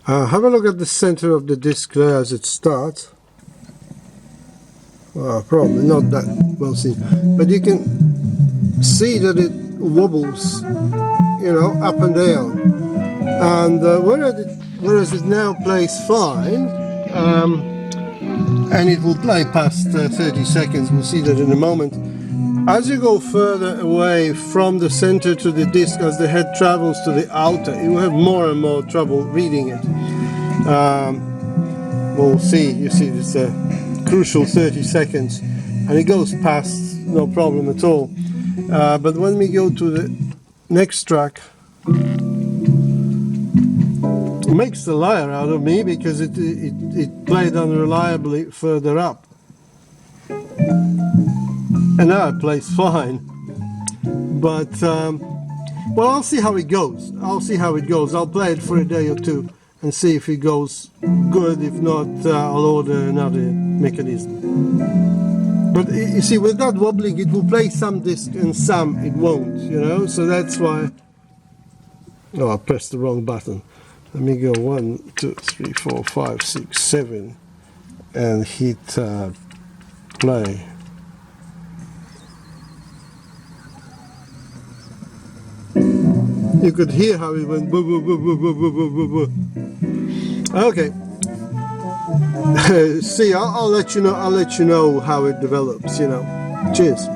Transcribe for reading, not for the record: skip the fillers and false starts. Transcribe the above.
Have a look at the center of the disc there as it starts. Well, probably not that well seen, but you can see that it wobbles, you know, up and down. And whereas it now plays fine, and it will play past 30 seconds, we'll see that in a moment. As you go further away from the center to the disc, as the head travels to the outer, you will have more and more trouble reading it. We'll see, you see this crucial 30 seconds, and it goes past, no problem at all. But when we go to the next track, it makes the liar out of me, because it played unreliably further up. And now it plays fine. But, well, I'll see how it goes. I'll play it for a day or two and see if it goes good. If not, I'll order another mechanism. But you see, with that wobbling, it will play some disc and some it won't, you know, so that's why. Oh, I pressed the wrong button. Let me go 1, 2, 3, 4, 5, 6, 7 and hit play. You could hear how it went boo boo boo boo boo boo boo boo boo. Okay. See, I'll let you know how it develops, you know. Cheers.